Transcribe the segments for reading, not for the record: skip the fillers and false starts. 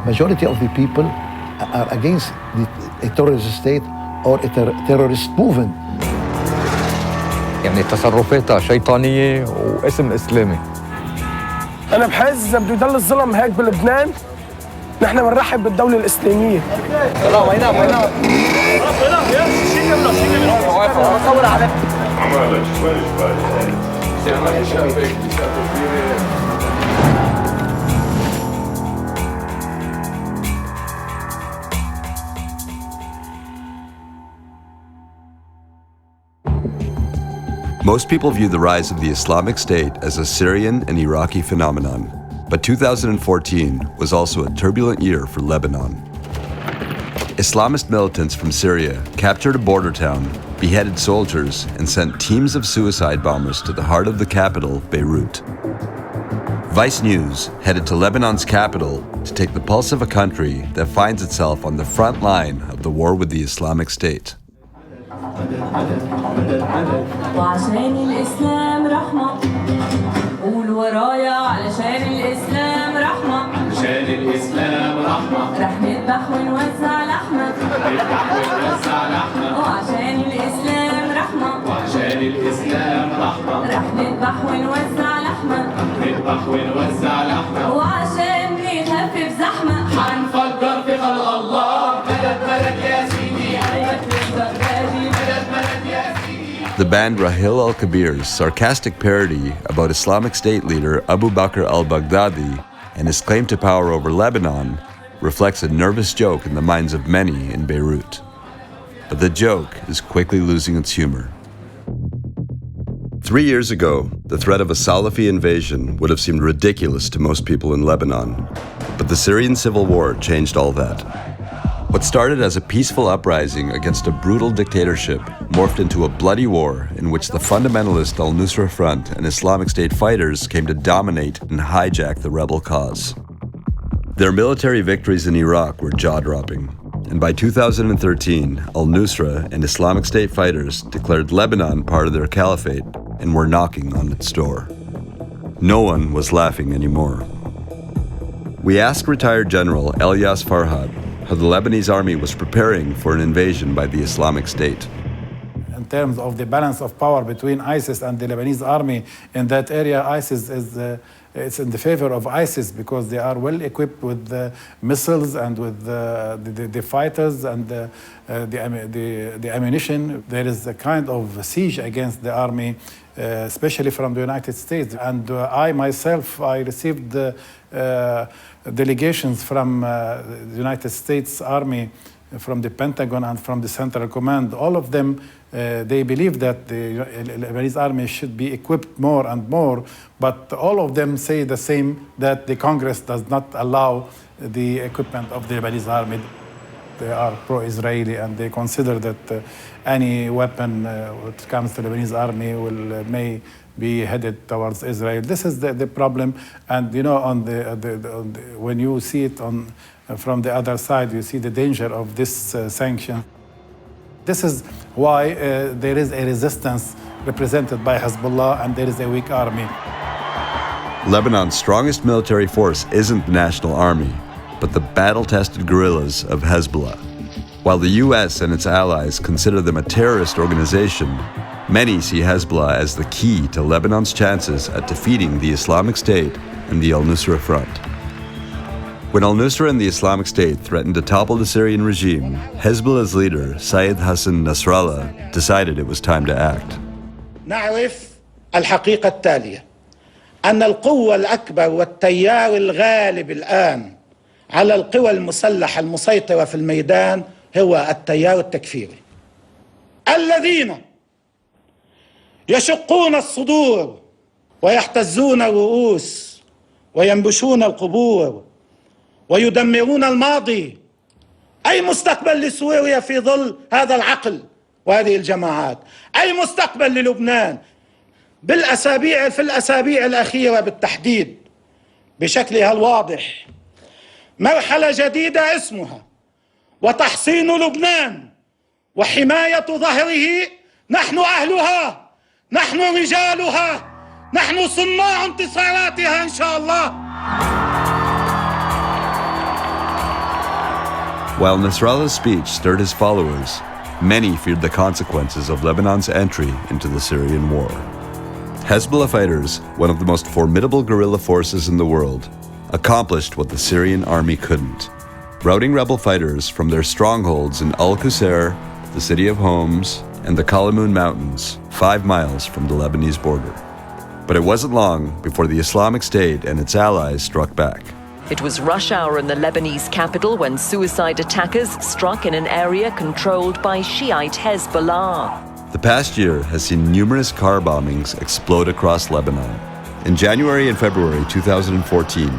majority of the people are against a terrorist state or a terrorist movement. يعني تصرفاتها شيطانية واسم إسلامي. أنا بحس إذا بده يضل الظلم هيك بلبنان نحن بنرحب بالدولة الإسلامية. Most people view the rise of the Islamic State as a Syrian and Iraqi phenomenon, but 2014 was also a turbulent year for Lebanon. Islamist militants from Syria captured a border town, beheaded soldiers, and sent teams of suicide bombers to the heart of the capital, Beirut. Vice News headed to Lebanon's capital to take the pulse of a country that finds itself on the front line of the war with the Islamic State. وعشان الإسلام رحمة قول ورايا علشان الإسلام رحمة علشان الإسلام رحمة رح نذبح ونوزع لحمة وعشان الإسلام رحمة وعشان الإسلام رحمة رح نذبح ونوزع لحمة وعشان نخفف زحمة حنفجر في خلق الله مدد يا سيدي The band Rahil al-Kabir's sarcastic parody about Islamic State leader Abu Bakr al-Baghdadi and his claim to power over Lebanon reflects a nervous joke in the minds of many in Beirut. But the joke is quickly losing its humor. 3 years ago, the threat of a Salafi invasion would have seemed ridiculous to most people in Lebanon. But the Syrian civil war changed all that. What started as a peaceful uprising against a brutal dictatorship morphed into a bloody war in which the fundamentalist al-Nusra Front and Islamic State fighters came to dominate and hijack the rebel cause. Their military victories in Iraq were jaw-dropping, and by 2013, al-Nusra and Islamic State fighters declared Lebanon part of their caliphate and were knocking on its door. No one was laughing anymore. We asked retired General Elyas Farhad how the Lebanese army was preparing for an invasion by the Islamic State. In terms of the balance of power between ISIS and the Lebanese army in that area, ISIS is it's in the favor of ISIS because they are well equipped with missiles and with the fighters and the ammunition. There is a kind of siege against the army, especially from the United States. And I myself, I received delegations from the United States Army, from the Pentagon and from the Central Command. All of them, they believe that the Lebanese army should be equipped more and more, but all of them say the same, that the Congress does not allow the equipment of the Lebanese army. They are pro-Israeli and they consider that any weapon that comes to the Lebanese army may be headed towards Israel. This is the problem, and you know, when you see it from the other side, you see the danger of this sanction. This is why there is a resistance represented by Hezbollah, and there is a weak army. Lebanon's strongest military force isn't the national army, but the battle-tested guerrillas of Hezbollah. While the US and its allies consider them a terrorist organization, many see Hezbollah as the key to Lebanon's chances at defeating the Islamic State and the al-Nusra Front. When al-Nusra and the Islamic State threatened to topple the Syrian regime, Hezbollah's leader, Sayyid Hassan Nasrallah, decided it was time to act. نعرف الحقيقة التالية أن القوة الأكبر والتيار الغالب الآن على القوى المسلحة المسيطرة في الميدان هو التيار التكفيري الذين يشقون الصدور ويحتزون الرؤوس وينبشون القبور ويدمرون الماضي. أي مستقبل لسوريا في ظل هذا العقل وهذه الجماعات؟ أي مستقبل للبنان؟ في الأسابيع الأخيرة بالتحديد بشكلها الواضح مرحلة جديدة اسمها وتحصين لبنان وحماية ظهره. نحن أهلها، نحن رجالها، نحن صناع انتصاراتها إن شاء الله. While Nasrallah's speech stirred his followers, many feared the consequences of Lebanon's entry into the Syrian war. Hezbollah fighters, one of the most formidable guerrilla forces in the world, accomplished what the Syrian army couldn't, routing rebel fighters from their strongholds in Al-Qusair, the city of Homs, and the Kalamoun Mountains, 5 miles from the Lebanese border. But it wasn't long before the Islamic State and its allies struck back. It was rush hour in the Lebanese capital when suicide attackers struck in an area controlled by Shiite Hezbollah. The past year has seen numerous car bombings explode across Lebanon. In January and February 2014,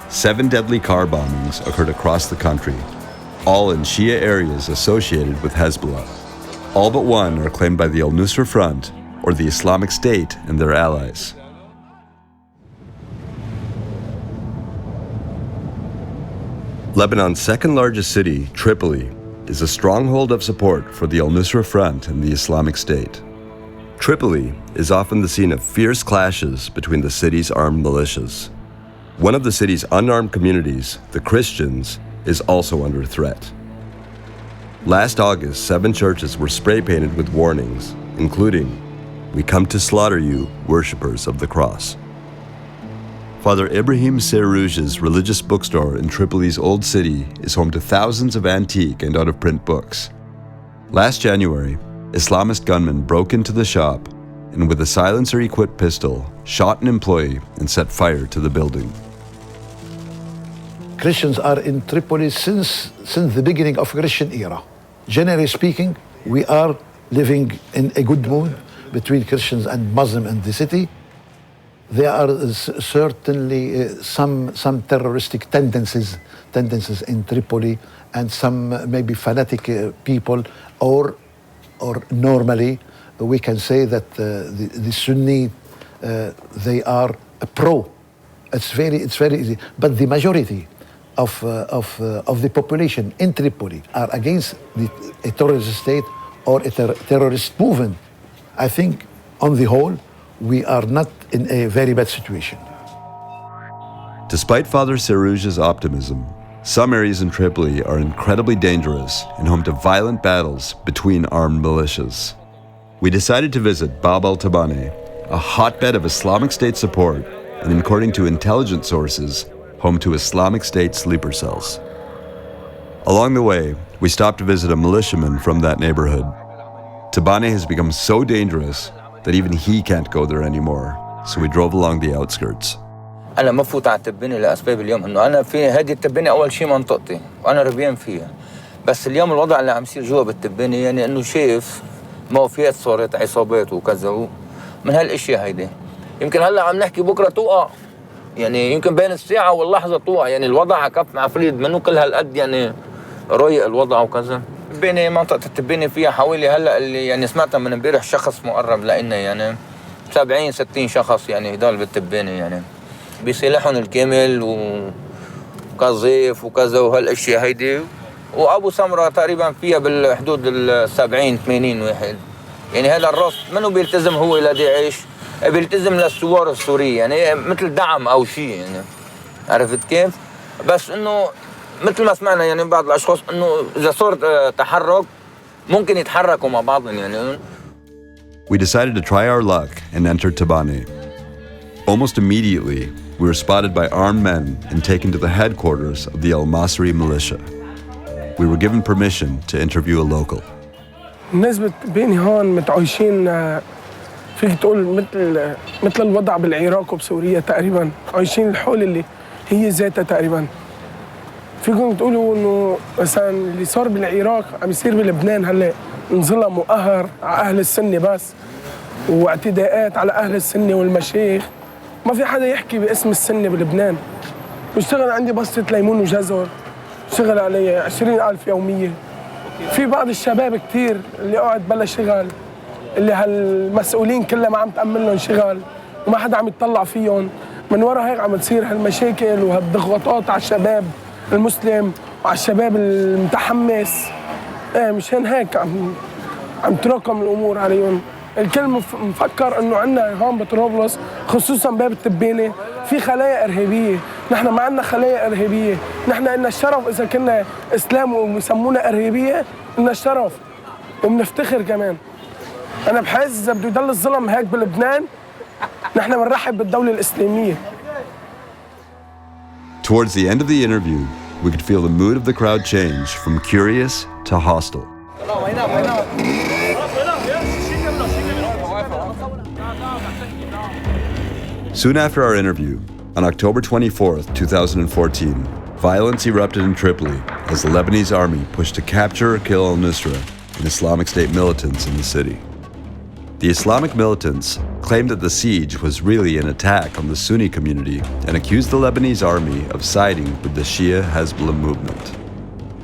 7 deadly car bombings occurred across the country, all in Shia areas associated with Hezbollah. All but one are claimed by the al-Nusra Front or the Islamic State and their allies. Lebanon's second largest city, Tripoli, is a stronghold of support for the al-Nusra Front and the Islamic State. Tripoli is often the scene of fierce clashes between the city's armed militias. One of the city's unarmed communities, the Christians, is also under threat. Last August, 7 churches were spray-painted with warnings, including, "We come to slaughter you, worshippers of the cross." Father Ibrahim Serrouj's religious bookstore in Tripoli's old city is home to thousands of antique and out-of-print books. Last January, Islamist gunmen broke into the shop and with a silencer-equipped pistol, shot an employee and set fire to the building. Christians are in Tripoli since the beginning of Christian era. Generally speaking, we are living in a good mood between Christians and Muslims in the city. There are certainly some terroristic tendencies in Tripoli, and some maybe fanatic people, or normally we can say that the Sunni they are pro. It's very easy, but the majority of the population in Tripoli are against a terrorist state or a terrorist movement. I think, on the whole, we are not in a very bad situation. Despite Father Serrouj's optimism, some areas in Tripoli are incredibly dangerous and home to violent battles between armed militias. We decided to visit Bab al-Tabane, a hotbed of Islamic State support, and according to intelligence sources, home to Islamic State sleeper cells. Along the way, we stopped to visit a militiaman from that neighborhood. Tabane has become so dangerous that even he can't go there anymore, so we drove along the outskirts. أنا ما فوت على التبني لأسباب اليوم إنه أنا في هذه التبني أول شيء منطقتي وأنا ربيان فيها، بس اليوم الوضع اللي عم يصير جوا بالتبني يعني إنه شايف موفيات صارت عصابات وكذا من هالأشياء هيدي. يمكن هلا عم نحكي بكرة توقع، يعني يمكن بين الساعة واللحظة توقع، يعني الوضع على كف معفريد منو كل هالقد يعني رايق الوضع وكذا. بين منطقة التبني فيها حوالي هلا اللي يعني سمعتها من امبارح شخص مقرب لنا يعني 70-60 شخص يعني هدول بالتباني يعني بسلاحهم الكامل وقذيف وكذا وهالاشياء هيدي. وابو سمره تقريبا فيها بالحدود ال70-80 واحد. يعني هذا الراس منو بيلتزم هو لداعش، بيلتزم للثوار السوري يعني مثل دعم او شيء يعني. عرفت كيف؟ بس انه مثل ما سمعنا يعني بعض الاشخاص انه اذا صار تحرك ممكن يتحركوا مع بعضهم يعني. We decided to try our luck and entered Tabane. Almost immediately, we were spotted by armed men and taken to the headquarters of the Al-Masri militia. We were given permission to interview a local. الناس بيني هون متعايشين فيك تقول مثل الوضع بالعراق وبسوريا تقريبا، عايشين الحول اللي هي ذاتها تقريبا. فيكم تقولوا انه مثلا اللي صار بالعراق عم يصير بلبنان هلا، انظلم وقهر على اهل السنه بس، واعتداءات على اهل السنه والمشايخ. ما في حدا يحكي باسم السنه بلبنان. بشتغل عندي بسطة ليمون وجزر، بشتغل علي 20,000 يوميه. في بعض الشباب كثير اللي قاعد بلا شغل، اللي هالمسؤولين كلها ما عم تأمن لهم شغل وما حدا عم يتطلع فيهم. من ورا هيك عم تصير هالمشاكل وهالضغوطات على الشباب المسلم وعلى الشباب المتحمس. مشان هيك عم تراكم الامور عليهم. الكل مفكر انه عندنا هون بطرابلس خصوصا باب التبانه في خلايا ارهابيه، نحن ما عندنا خلايا إرهابية، نحن لنا الشرف إذا كنا إسلام ويسمونا إرهابية، لنا الشرف وبنفتخر كمان. أنا بحس إذا بده يضل الظلم هيك بلبنان نحن بنرحب بالدولة الإسلامية. Towards the end of the interview, we could feel the mood of the crowd change from curious to hostile. Soon after our interview, on October 24th, 2014, violence erupted in Tripoli as the Lebanese army pushed to capture or kill al-Nusra and Islamic State militants in the city. The Islamic militants claimed that the siege was really an attack on the Sunni community and accused the Lebanese army of siding with the Shia Hezbollah movement.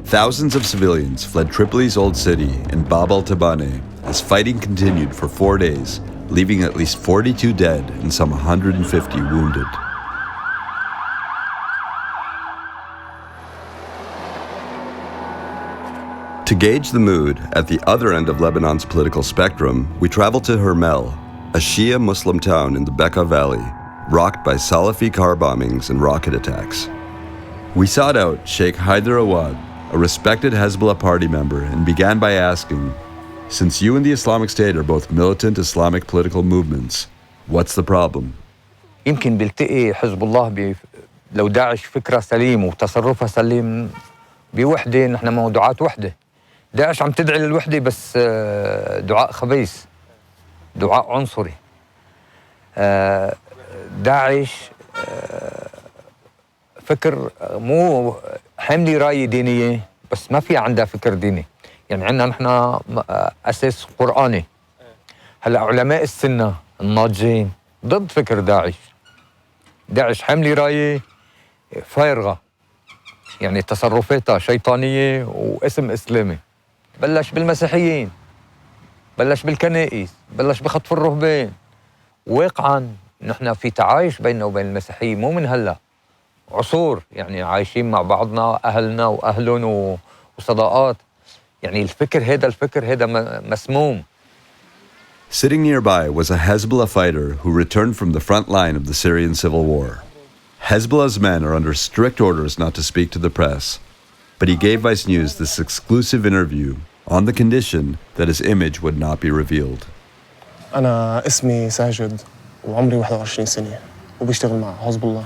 Thousands of civilians fled Tripoli's old city in Bab al-Tabane as fighting continued for 4 days, leaving at least 42 dead and some 150 wounded. To gauge the mood at the other end of Lebanon's political spectrum, we traveled to Hermel, a Shia Muslim town in the Bekaa Valley, rocked by Salafi car bombings and rocket attacks. We sought out Sheikh Haider Awad, a respected Hezbollah party member, and began by asking, since you and the Islamic State are both militant Islamic political movements, what's the problem? يمكن بيلتقي حزب الله لو داعش فكرة سليم وتصرفها سليم بوحدة. نحن موضوعات وحدة. داعش عم تدعي للوحدة بس دعاء خبيث، دعاء عنصري. داعش فكر مو حاملي راية دينية بس ما في عندها فكر ديني. يعني عندنا نحن أساس قرآني. هلا علماء السنة الناضجين ضد فكر داعش. داعش حاملي راية فارغة، يعني تصرفاتها شيطانية واسم إسلامي. بلش بالمسيحيين، بلش بالكنائس، بلش بخطف الرهبان. واقعاً نحن في تعايش بيننا وبين المسيحيين مو من هلا، عصور يعني عايشين مع بعضنا، أهلنا وأهلهم وصداقات. يعني الفكر هذا مسموم. Sitting nearby was a Hezbollah fighter who returned from the front line of the Syrian civil war. Hezbollah's men are under strict orders not to speak to the press, but he gave Vice News this exclusive interview on the condition that his image would not be revealed. أنا اسمي ساجد وعمري 21 سنة وبشتغل مع حزب الله.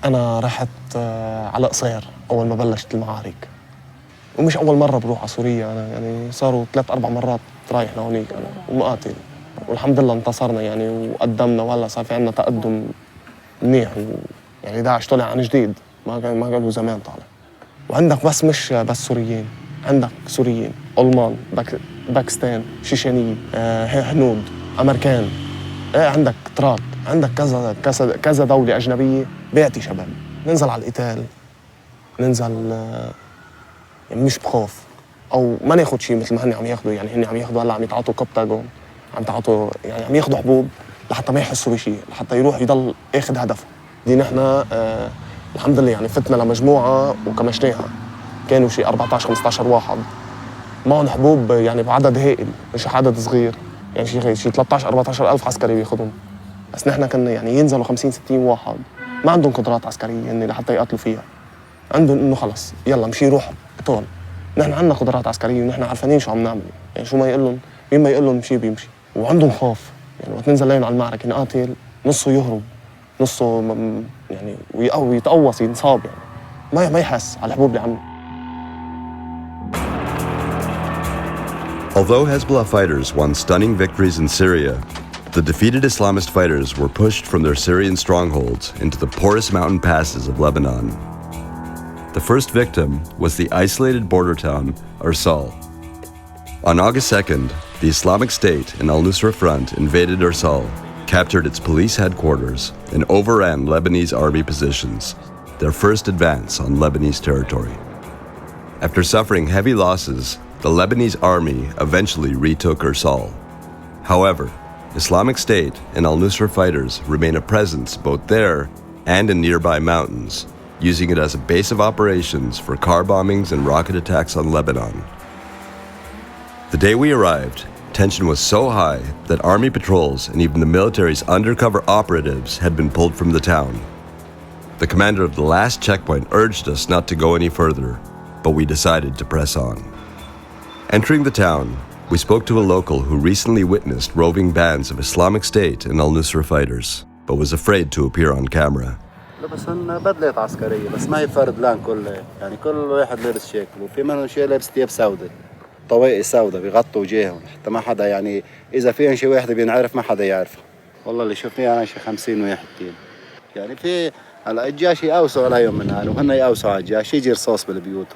أنا رحت على قصير أول ما بلشت المعارك، ومش أول مرة بروح على سوريا. أنا يعني صاروا 3-4 مرات رايح لهونيك أنا ومقاتل، والحمد لله انتصرنا يعني وقدمنا، وهلا صار في عندنا تقدم منيح. يعني داعش طلع عن جديد، ما قالوا زمان طالع. وعندك بس مش بس سوريين، عندك سوريين، ألمان، باكستان، شيشانيين، هنود، أمريكان، عندك تراك، عندك كذا دولة أجنبية. بيعطي شباب ننزل على القتال، ننزل يعني مش بخوف او ما ناخذ شيء مثل ما هن عم ياخذوا. يعني هن عم ياخذوا هلا عم يتعاطوا كبتاجون، عم يتعاطوا يعني عم ياخذوا حبوب لحتى ما يحسوا بشيء، لحتى يروح يضل اخذ هدفه. دي نحن الحمد لله يعني فتنا لمجموعه وكمشناها، كانوا شيء 14-15 واحد معهم حبوب يعني بعدد هائل، مش عدد صغير. يعني شيء 13-14 ألف عسكري بياخذهم. بس نحن كنا يعني ينزلوا 50-60 واحد ما عندهم قدرات عسكريه يعني لحتى يقاتلوا فيها. عندهم انه خلص يلا مشي روح قتال. نحن عندنا قدرات عسكريه ونحن عارفين شو عم نعمل. يعني شو ما يقول لهم، مين ما يقول لهم مشي بيمشي. وعندهم خوف، يعني وقت ننزل لهم على المعركه نقاتل نصه يهرب، نصه يعني ويتقوص ينصاب، يعني ما يحس على الحبوب اللي عنده. Although Hezbollah fighters won stunning victories in Syria, the defeated Islamist fighters were pushed from their Syrian strongholds into the porous mountain passes of Lebanon. The first victim was the isolated border town Arsal. On August 2nd, the Islamic State and al-Nusra Front invaded Arsal, captured its police headquarters, and overran Lebanese army positions, their first advance on Lebanese territory. After suffering heavy losses, the Lebanese army eventually retook Arsal. However, Islamic State and al-Nusra fighters remain a presence both there and in nearby mountains, using it as a base of operations for car bombings and rocket attacks on Lebanon. The day we arrived, tension was so high that army patrols and even the military's undercover operatives had been pulled from the town. The commander of the last checkpoint urged us not to go any further, but we decided to press on. Entering the town, we spoke to a local who recently witnessed roving bands of Islamic State and al-Nusra fighters, but was afraid to appear on camera. بس بدلت عسكرية بس ما هي فرد لان كله يعني كل واحد لابس شكل وفي منهم شيء لابس ثياب سوداء طواقي سوداء بيغطوا وجههم حتى ما حدا يعني إذا فيهم شيء واحد بينعرف ما حدا يعرفه. والله اللي شفناه أنا شي 50 واحد يعني في هلا الجيش يقوسوا عليهم من هان وهن يقوسوا على الجيش يجي رصاص بالبيوت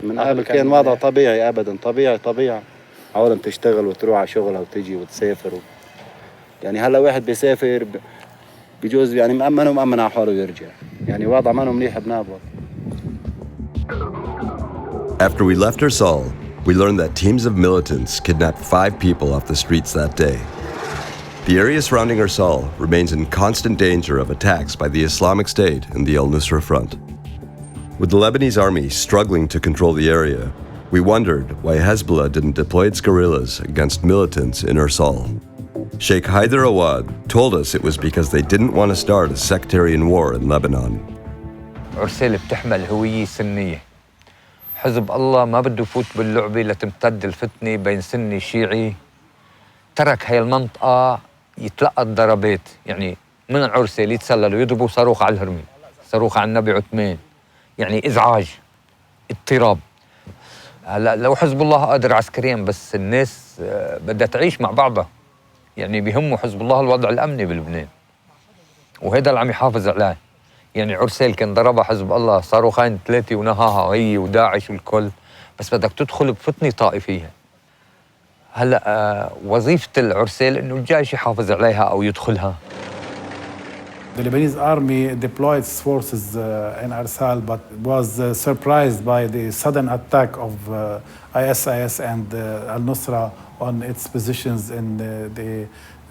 من قبل كان وضع طبيعي أبدا طبيعي عالم تشتغل وتروح على شغلها وتجي وتسافر يعني هلا واحد بيسافر بجوز يعني مأمن على حاله ويرجع يعني وضع منه منيح بنابل. After we left Arsal, we learned that teams of militants kidnapped 5 people off the streets that day. The area surrounding Arsal remains in constant danger of attacks by the Islamic State and the al-Nusra Front. With the Lebanese army struggling to control the area, we wondered why Hezbollah didn't deploy its guerrillas against militants in Arsal. Sheikh Haider Awad told us it was because they didn't want to start a sectarian war in Lebanon. عرسال بتحمل هوية سنية. حزب الله ما بده يفوت باللعبة لتمتد الفتنة بين سني شيعي. ترك هاي المنطقة يتلقى الضربات، يعني من عرسال يتسللوا يضربوا صاروخ على الهرمي، صاروخ على النبي عثمان، يعني إزعاج، اضطراب. هلا لو حزب الله قادر عسكريا بس الناس بدها تعيش مع بعضها. يعني بيهمه حزب الله الوضع الأمني بلبنان وهذا اللي عم يحافظ عليه. يعني عرسال كان ضربها حزب الله صاروخين 3 ونهاها هي وداعش والكل، بس بدك تدخل بفتنة طائفية. هلا وظيفة العرسال إنه الجيش يحافظ عليها أو يدخلها. The Lebanese army deployed its forces in Arsal, but was surprised by the sudden attack of ISIS and al-Nusra on its positions in the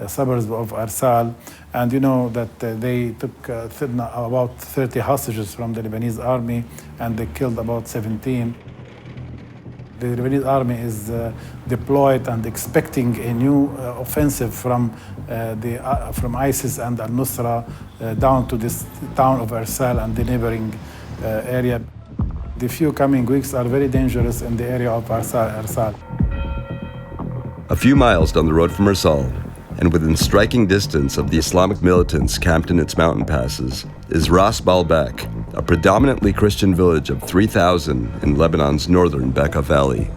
suburbs of Arsal. And you know that they took about 30 hostages from the Lebanese army and they killed about 17. The Lebanese army is deployed and expecting a new offensive from ISIS and al-Nusra down to this town of Arsal and the neighboring area. The few coming weeks are very dangerous in the area of Arsal. A few miles down the road from Arsal, and within striking distance of the Islamic militants camped in its mountain passes, is Ras Baalbek, a predominantly Christian village of 3,000 in Lebanon's northern Bekaa Valley.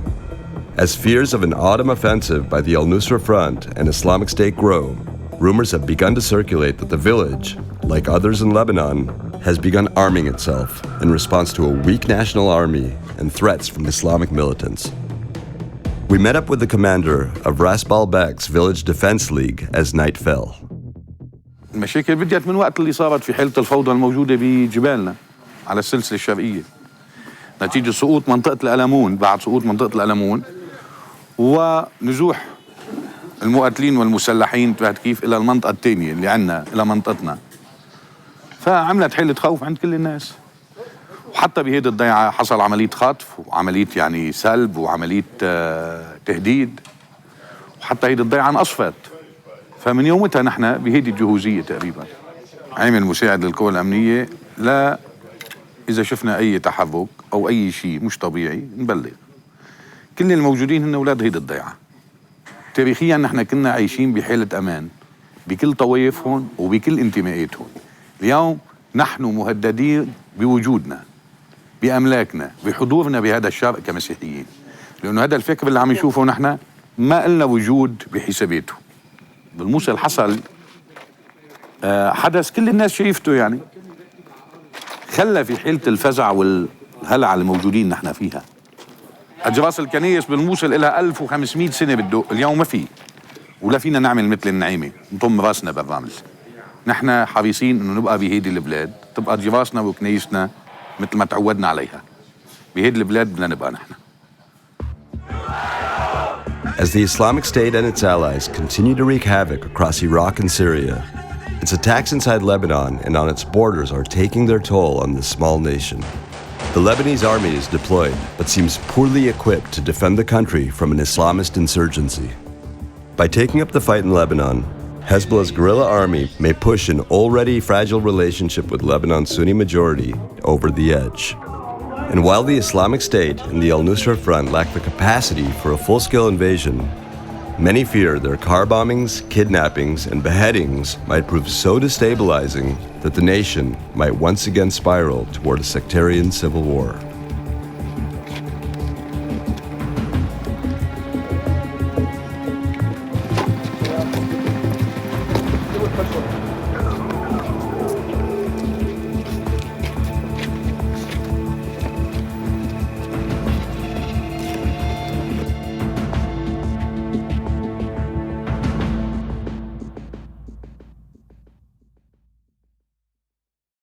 As fears of an autumn offensive by the al-Nusra Front and Islamic State grow, rumors have begun to circulate that the village, like others in Lebanon, has begun arming itself in response to a weak national army and threats from Islamic militants. We met up with the commander of Ras Baalbek's Village Defense League as night fell. المشاكل بدأت من وقت اللي صارت في حالة الفوضى الموجودة بجبالنا على السلسلة الشرقية نتيجة سقوط منطقة الألمون بعد سقوط منطقة الألمون ونزوح المقاتلين والمسلحين كيف إلى المنطقة الثانية اللي عنا إلى منطقتنا فعملت حالة خوف عند كل الناس وحتى بهيدي الضيعة حصل عملية خطف وعملية يعني سلب وعملية تهديد وحتى هيدي الضيعة انقصفت فمن يومتها نحن بهيدي الجهوزية تقريبا عامل مساعد للقوى الأمنية لا إذا شفنا أي تحرك أو أي شيء مش طبيعي نبلغ كل الموجودين هن أولاد هيدي الضيعة تاريخيا نحن كنا عايشين بحالة أمان بكل طوائفهم وبكل انتماءاتهم اليوم نحن مهددين بوجودنا بأملاكنا بحضورنا بهذا الشرق كمسيحيين لأنه هذا الفكر اللي عم يشوفه نحن ما قلنا وجود بحساباته بالموصل حصل حدث كل الناس شايفته يعني خلى في حالة الفزع والهلع الموجودين نحن فيها أجراس الكنائس بالموصل إلها 1500 سنة بالدق اليوم ما في ولا فينا نعمل مثل النعيمة نطم راسنا بالرمل نحن حريصين إنه نبقى بهيدي البلاد تبقى جراسنا وكنايسنا مثل ما تعودنا عليها بهيدي البلاد بدنا نبقى نحن. As the Islamic State and its allies continue to wreak havoc across Iraq and Syria, its attacks inside Lebanon and on its borders are taking their toll on this small nation. The Lebanese army is deployed, but seems poorly equipped to defend the country from an Islamist insurgency. By taking up the fight in Lebanon, Hezbollah's guerrilla army may push an already fragile relationship with Lebanon's Sunni majority over the edge. And while the Islamic State and the al-Nusra Front lack the capacity for a full-scale invasion, many fear their car bombings, kidnappings, and beheadings might prove so destabilizing that the nation might once again spiral toward a sectarian civil war.